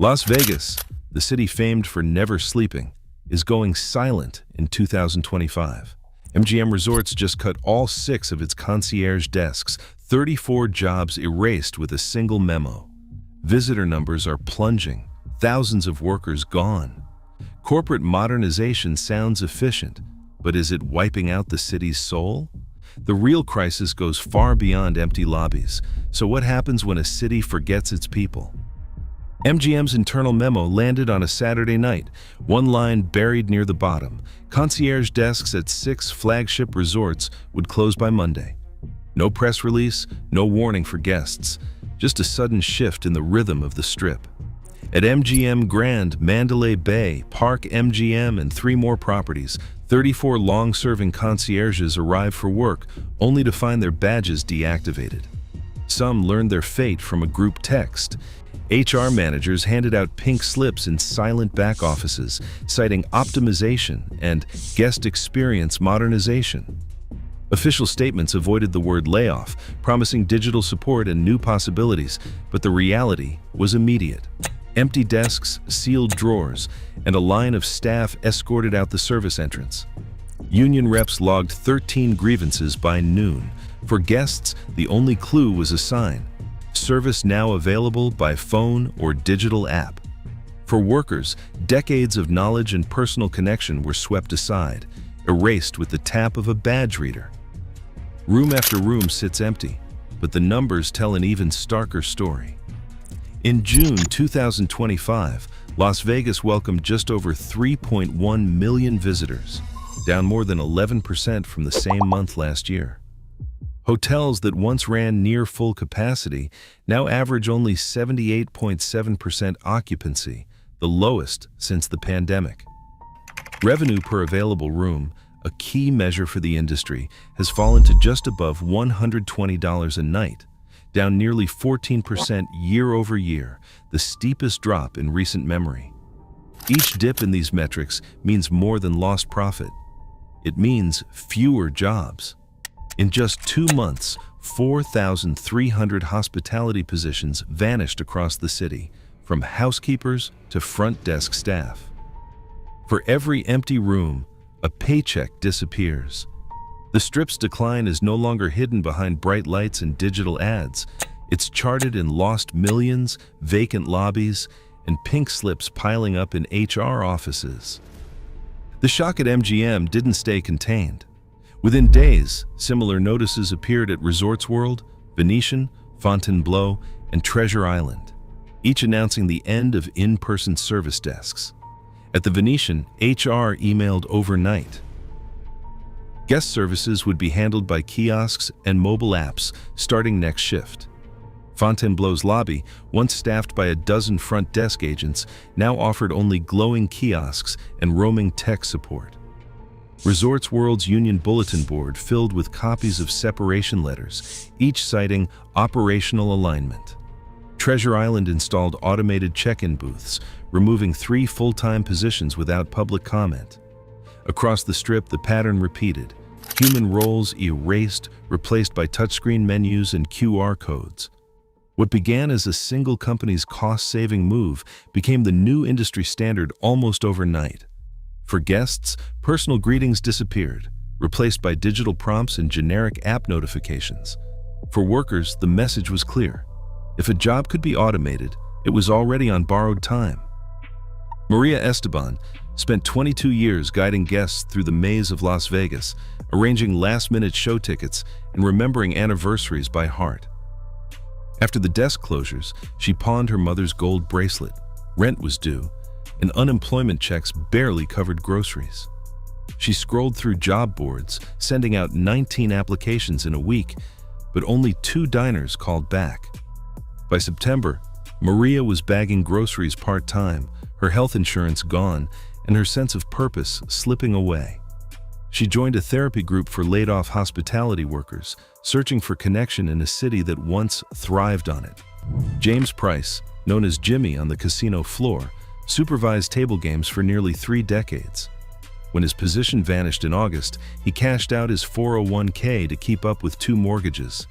Las Vegas, the city famed for never sleeping, is going silent in 2025. MGM Resorts just cut all 6 of its concierge desks, 34 jobs erased with a single memo. Visitor numbers are plunging, thousands of workers gone. Corporate modernization sounds efficient, but is it wiping out the city's soul? The real crisis goes far beyond empty lobbies. So what happens when a city forgets its people? MGM's internal memo landed on a Saturday night, one line buried near the bottom. Concierge desks at 6 flagship resorts would close by Monday. No press release, no warning for guests, just a sudden shift in the rhythm of the Strip. At MGM Grand, Mandalay Bay, Park MGM, and 3 more properties, 34 long-serving concierges arrived for work, only to find their badges deactivated. Some learned their fate from a group text. HR managers handed out pink slips in silent back offices, citing optimization and guest experience modernization. Official statements avoided the word layoff, promising digital support and new possibilities, but the reality was immediate. Empty desks, sealed drawers, and a line of staff escorted out the service entrance. Union reps logged 13 grievances by noon. For guests, the only clue was a sign: service now available by phone or digital app. For workers, decades of knowledge and personal connection were swept aside, erased with the tap of a badge reader. Room after room sits empty, but the numbers tell an even starker story. In June 2025, Las Vegas welcomed just over 3.1 million visitors, down more than 11% from the same month last year. Hotels that once ran near full capacity now average only 78.7% occupancy, the lowest since the pandemic. Revenue per available room, a key measure for the industry, has fallen to just above $120 a night, down nearly 14% year over year, the steepest drop in recent memory. Each dip in these metrics means more than lost profit. It means fewer jobs. In just 2 months, 4,300 hospitality positions vanished across the city, from housekeepers to front desk staff. For every empty room, a paycheck disappears. The Strip's decline is no longer hidden behind bright lights and digital ads. It's charted in lost millions, vacant lobbies, and pink slips piling up in HR offices. The shock at MGM didn't stay contained. Within days, similar notices appeared at Resorts World, Venetian, Fontainebleau, and Treasure Island, each announcing the end of in-person service desks. At the Venetian, HR emailed overnight. Guest services would be handled by kiosks and mobile apps starting next shift. Fontainebleau's lobby, once staffed by a dozen front desk agents, now offered only glowing kiosks and roaming tech support. Resorts World's union bulletin board filled with copies of separation letters, each citing operational alignment. Treasure Island installed automated check-in booths, removing 3 full-time positions without public comment. Across the Strip, the pattern repeated. Human roles erased, replaced by touchscreen menus and QR codes. What began as a single company's cost-saving move became the new industry standard almost overnight. For guests, personal greetings disappeared, replaced by digital prompts and generic app notifications. For workers, the message was clear. If a job could be automated, it was already on borrowed time. Maria Esteban spent 22 years guiding guests through the maze of Las Vegas, arranging last-minute show tickets and remembering anniversaries by heart. After the desk closures, she pawned her mother's gold bracelet. Rent was due, and unemployment checks barely covered groceries. She scrolled through job boards, sending out 19 applications in a week, but only 2 diners called back. By September, Maria was bagging groceries part-time, her health insurance gone, and her sense of purpose slipping away. She joined a therapy group for laid-off hospitality workers, searching for connection in a city that once thrived on it. James Price, known as Jimmy on the casino floor, supervised table games for nearly 3 decades. When his position vanished in August, he cashed out his 401k to keep up with 2 mortgages.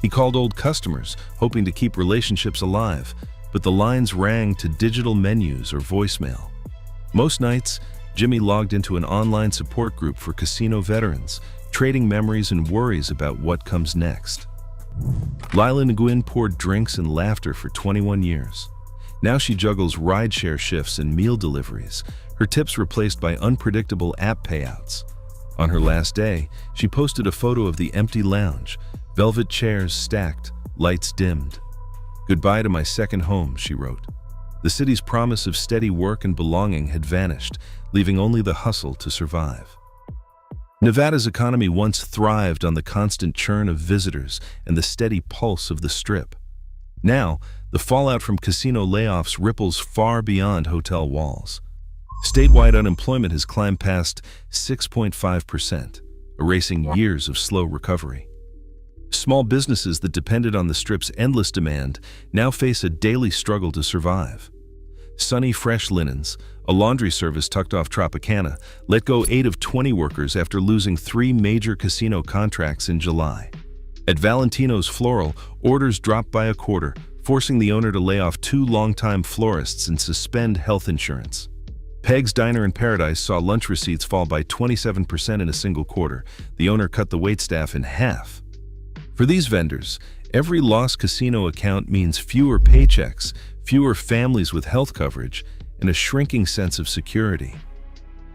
He called old customers, hoping to keep relationships alive, but the lines rang to digital menus or voicemail. Most nights, Jimmy logged into an online support group for casino veterans, trading memories and worries about what comes next. Lila Nguyen poured drinks and laughter for 21 years. Now she juggles rideshare shifts and meal deliveries, her tips replaced by unpredictable app payouts. On her last day, she posted a photo of the empty lounge, velvet chairs stacked, lights dimmed. "Goodbye to my second home," she wrote. The city's promise of steady work and belonging had vanished, leaving only the hustle to survive. Nevada's economy once thrived on the constant churn of visitors and the steady pulse of the Strip. Now, the fallout from casino layoffs ripples far beyond hotel walls. Statewide unemployment has climbed past 6.5%, erasing years of slow recovery. Small businesses that depended on the Strip's endless demand now face a daily struggle to survive. Sunny Fresh Linens, a laundry service tucked off Tropicana, let go 8 of 20 workers after losing 3 major casino contracts in July. At Valentino's Floral, orders dropped by a quarter, forcing the owner to lay off 2 longtime florists and suspend health insurance. Peg's Diner in Paradise saw lunch receipts fall by 27% in a single quarter. The owner cut the waitstaff in half. For these vendors, every lost casino account means fewer paychecks, fewer families with health coverage, and a shrinking sense of security.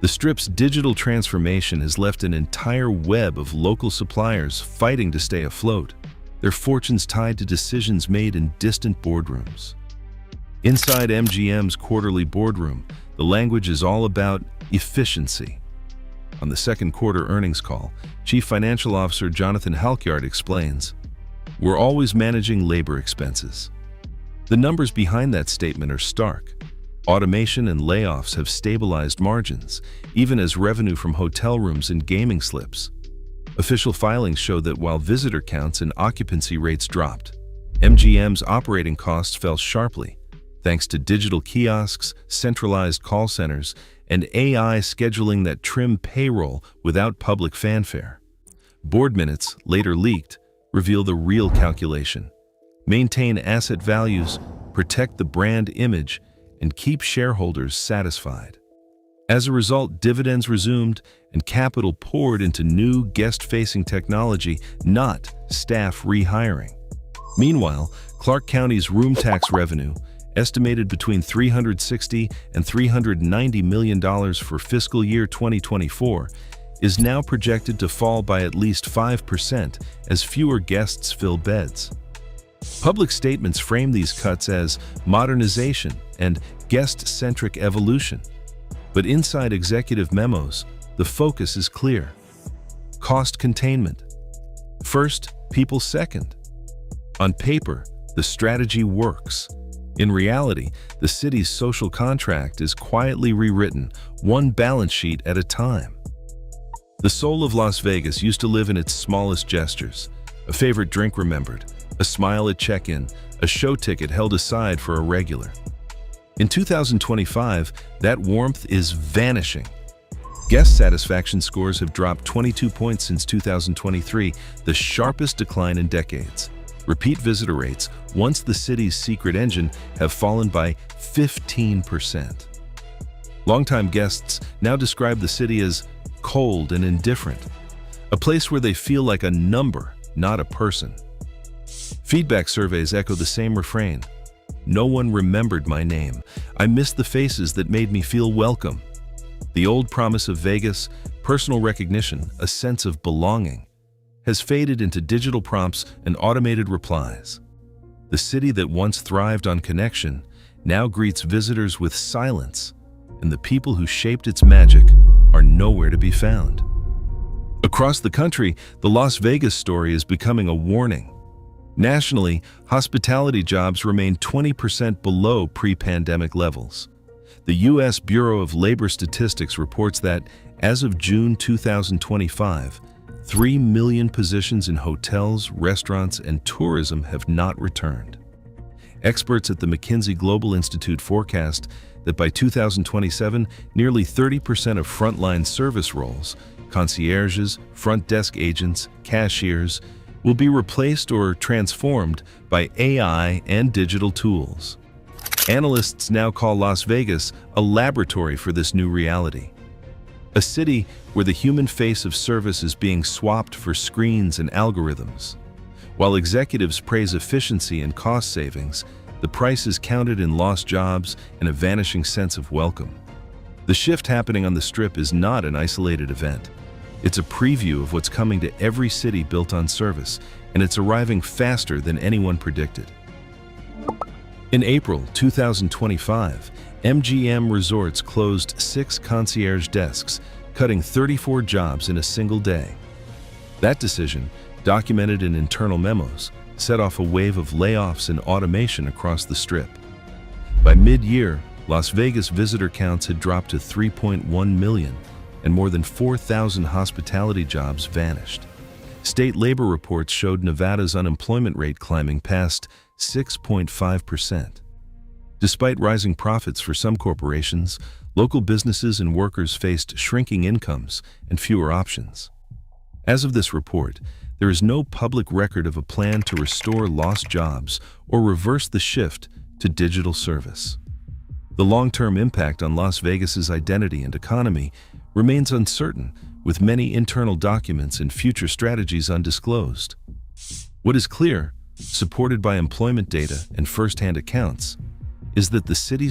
The Strip's digital transformation has left an entire web of local suppliers fighting to stay afloat, their fortunes tied to decisions made in distant boardrooms. Inside MGM's quarterly boardroom, the language is all about efficiency. On the second quarter earnings call, Chief Financial Officer Jonathan Halkyard explains, "We're always managing labor expenses." The numbers behind that statement are stark. Automation and layoffs have stabilized margins, even as revenue from hotel rooms and gaming slips. Official filings show that while visitor counts and occupancy rates dropped, MGM's operating costs fell sharply, thanks to digital kiosks, centralized call centers, and AI scheduling that trim payroll without public fanfare. Board minutes, later leaked, reveal the real calculation. Maintain asset values, protect the brand image, and keep shareholders satisfied. As a result, dividends resumed and capital poured into new guest-facing technology, not staff rehiring. Meanwhile, Clark County's room tax revenue, estimated between $360 and $390 million for fiscal year 2024, is now projected to fall by at least 5% as fewer guests fill beds. Public statements frame these cuts as modernization and guest-centric evolution. But inside executive memos, the focus is clear. Cost containment. First, people second. On paper, the strategy works. In reality, the city's social contract is quietly rewritten, one balance sheet at a time. The soul of Las Vegas used to live in its smallest gestures: a favorite drink remembered, a smile at check-in, a show ticket held aside for a regular. In 2025, that warmth is vanishing. Guest satisfaction scores have dropped 22 points since 2023, the sharpest decline in decades. Repeat visitor rates, once the city's secret engine, have fallen by 15%. Longtime guests now describe the city as cold and indifferent, a place where they feel like a number, not a person. Feedback surveys echo the same refrain. No one remembered my name. I missed the faces that made me feel welcome. The old promise of Vegas, personal recognition, a sense of belonging, has faded into digital prompts and automated replies. The city that once thrived on connection now greets visitors with silence, and the people who shaped its magic are nowhere to be found. Across the country, the Las Vegas story is becoming a warning. Nationally, hospitality jobs remain 20% below pre-pandemic levels. The U.S. Bureau of Labor Statistics reports that, as of June 2025, 3 million positions in hotels, restaurants, and tourism have not returned. Experts at the McKinsey Global Institute forecast that by 2027, nearly 30% of frontline service roles, concierges, front desk agents, cashiers, will be replaced or transformed by AI and digital tools. Analysts now call Las Vegas a laboratory for this new reality. A city where the human face of service is being swapped for screens and algorithms. While executives praise efficiency and cost savings, the price is counted in lost jobs and a vanishing sense of welcome. The shift happening on the Strip is not an isolated event. It's a preview of what's coming to every city built on service, and it's arriving faster than anyone predicted. In April 2025, MGM Resorts closed 6 concierge desks, cutting 34 jobs in a single day. That decision, documented in internal memos, set off a wave of layoffs and automation across the Strip. By mid-year, Las Vegas visitor counts had dropped to 3.1 million, and more than 4,000 hospitality jobs vanished. State labor reports showed Nevada's unemployment rate climbing past 6.5%. Despite rising profits for some corporations, local businesses and workers faced shrinking incomes and fewer options. As of this report, there is no public record of a plan to restore lost jobs or reverse the shift to digital service. The long-term impact on Las Vegas's identity and economy remains uncertain, with many internal documents and future strategies undisclosed. What is clear, supported by employment data and first-hand accounts, is that the city's